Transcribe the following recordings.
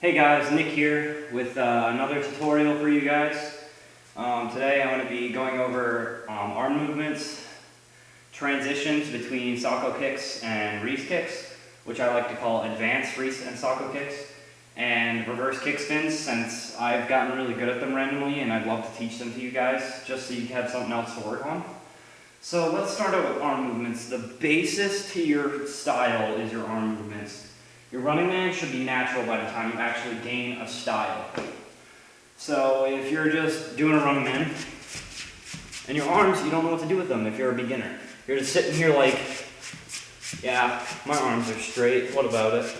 Hey guys, Nick here with another tutorial for you guys. Today I'm going to be going over arm movements, transitions between Sacco kicks and Reece kicks, which I like to call advanced Reece and Sacco kicks, and reverse kick spins, since I've gotten really good at them randomly and I'd love to teach them to you guys just so you have something else to work on. So let's start out with arm movements. The basis to your style is your arm movements. Your running man should be natural by the time you actually gain a style. So if you're just doing a running man, and your arms, you don't know what to do with them if you're a beginner. You're just sitting here like, yeah, my arms are straight, what about it?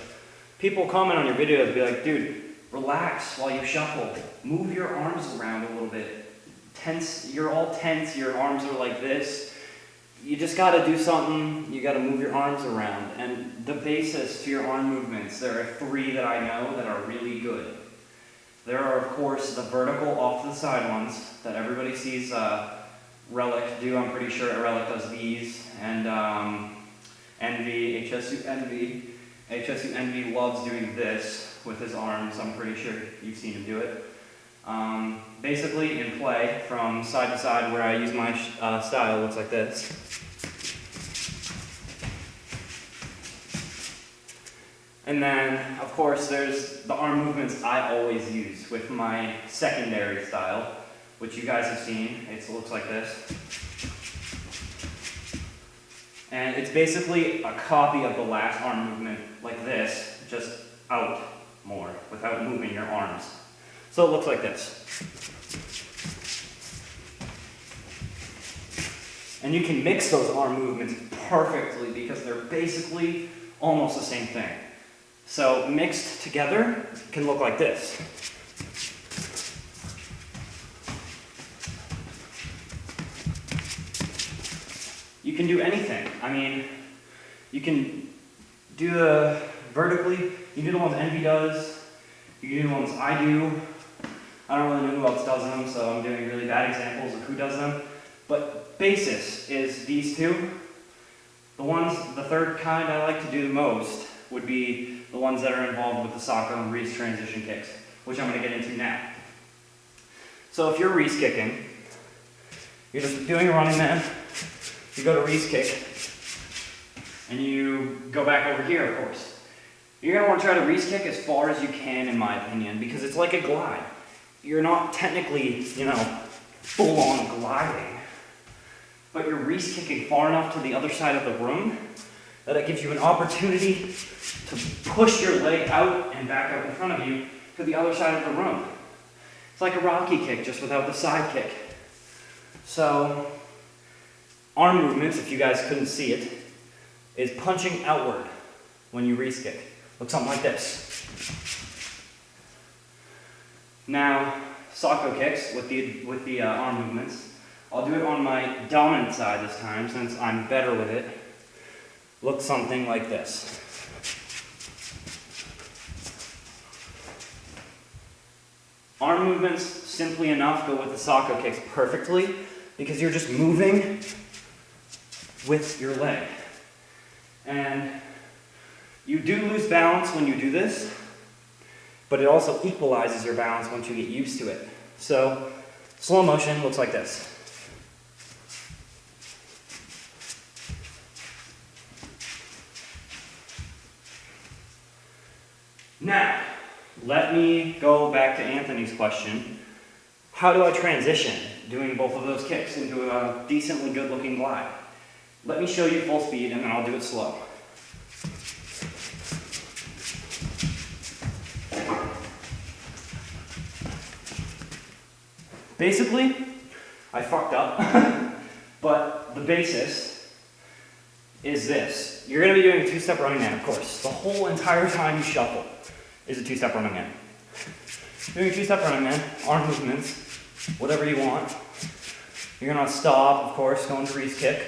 People comment on your videos and be like, dude, relax while you shuffle. Move your arms around a little bit. Tense, you're all tense, your arms are like this. You just gotta do something, you gotta move your arms around. And the basis to your arm movements, there are 3 that I know that are really good. There are, of course, the vertical off to the side ones that everybody sees Relic do. I'm pretty sure Relic does these. And Envy, HSU Envy. HSU Envy loves doing this with his arms. I'm pretty sure you've seen him do it. Basically, in play, from side to side, where I use my style, looks like this. And then, of course, there's the arm movements I always use with my secondary style, which you guys have seen. It looks like this. And it's basically a copy of the last arm movement, like this, just out more, without moving your arms. So it looks like this. And you can mix those arm movements perfectly because they're basically almost the same thing. So mixed together can look like this. You can do anything. I mean, you can do the vertically, you can do the ones Envy does, you can do the ones I do. I don't really know who else does them, so I'm doing really bad examples of who does them. But basis is these 2. The third kind I like to do the most would be the ones that are involved with the Sacco and Reece transition kicks, which I'm going to get into now. So if you're Reece kicking, you're just doing a running man, you go to Reece kick, and you go back over here, of course. You're going to want to try to Reece kick as far as you can, in my opinion, because it's like a glide. You're not technically, full-on gliding, but you're Reece kicking far enough to the other side of the room that it gives you an opportunity to push your leg out and back up in front of you to the other side of the room. It's like a Rocky kick, just without the side kick. So, arm movements, if you guys couldn't see it, is punching outward when you Reece kick. Looks something like this. Now, Sacco kicks with the arm movements. I'll do it on my dominant side this time, since I'm better with it. Looks something like this. Arm movements, simply enough, go with the Sacco kicks perfectly, because you're just moving with your leg. And you do lose balance when you do this, but it also equalizes your balance once you get used to it. So, slow motion looks like this. Now, let me go back to Anthony's question. How do I transition doing both of those kicks into a decently good looking glide? Let me show you full speed and then I'll do it slow. Basically, I fucked up, but the basis is this. You're going to be doing a 2-step running man, of course. The whole entire time you shuffle is a 2-step running man. Doing a 2-step running man, arm movements, whatever you want. You're going to stop, of course, going to Reece kick.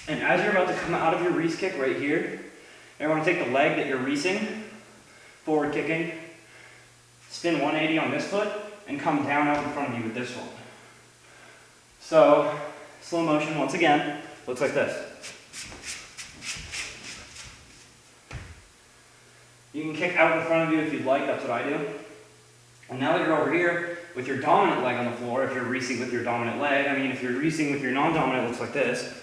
And as you're about to come out of your Reece kick right here, you're going to take the leg that you're Reecing, forward kicking, spin 180 on this foot, and come down out in front of you with this one. So, slow motion once again, looks like this. You can kick out in front of you if you'd like, that's what I do. And now that you're over here with your dominant leg on the floor, if you're reesing with your dominant leg, I mean if you're reesing with your non-dominant, it looks like this.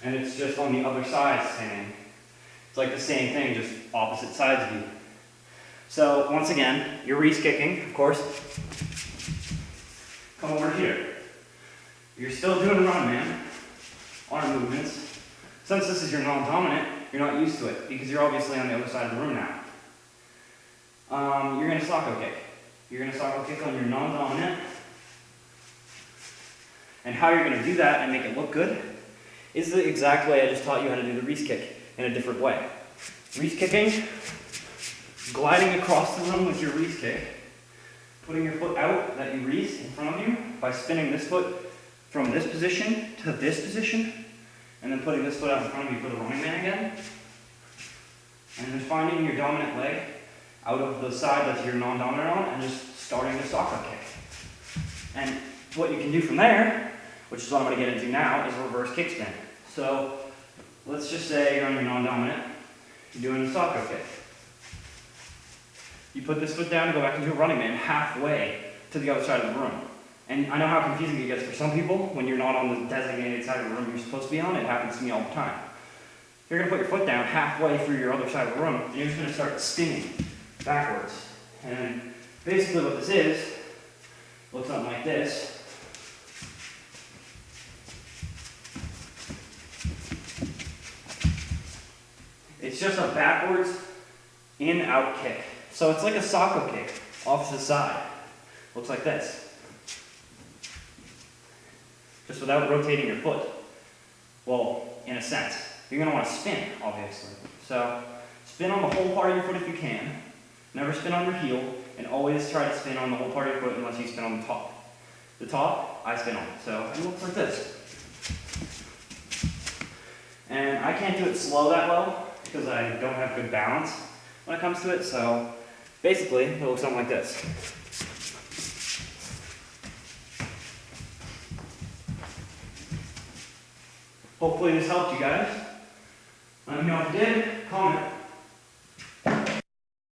And it's just on the other side standing. It's like the same thing, just opposite sides of you. So once again, you're reese kicking, of course. Come over here. You're still doing run man, arm movements. Since this is your non-dominant, you're not used to it because you're obviously on the other side of the room now. You're going to Sacco kick. You're going to Sacco kick on your non-dominant. And how you're going to do that and make it look good is the exact way I just taught you how to do the reese kick in a different way. Reese kicking, gliding across the room with your reese kick, putting your foot out that you reese in front of you by spinning this foot from this position to this position, and then putting this foot out in front of you for the running man again. And then finding your dominant leg out of the side that you're non-dominant on and just starting the Sacco kick. And what you can do from there, which is what I'm going to get into now, is reverse kickspin. So let's just say you're on your non-dominant, you're doing a Sacco kick. You put this foot down and go back into a running man halfway to the other side of the room. And I know how confusing it gets for some people when you're not on the designated side of the room you're supposed to be on. It happens to me all the time. You're going to put your foot down halfway through your other side of the room, and you're just going to start spinning backwards. And basically what this is, looks something like this. It's just a backwards in-out kick. So it's like a Sacco kick off to the side. Looks like this. Just without rotating your foot. Well, in a sense. You're going to want to spin, obviously. So spin on the whole part of your foot if you can. Never spin on your heel, and always try to spin on the whole part of your foot unless you spin on the top. The top, I spin on. So it looks like this. And I can't do it slow that well because I don't have good balance when it comes to it. So basically, it looks something like this. Hopefully this helped you guys. Let me know if it did. Comment.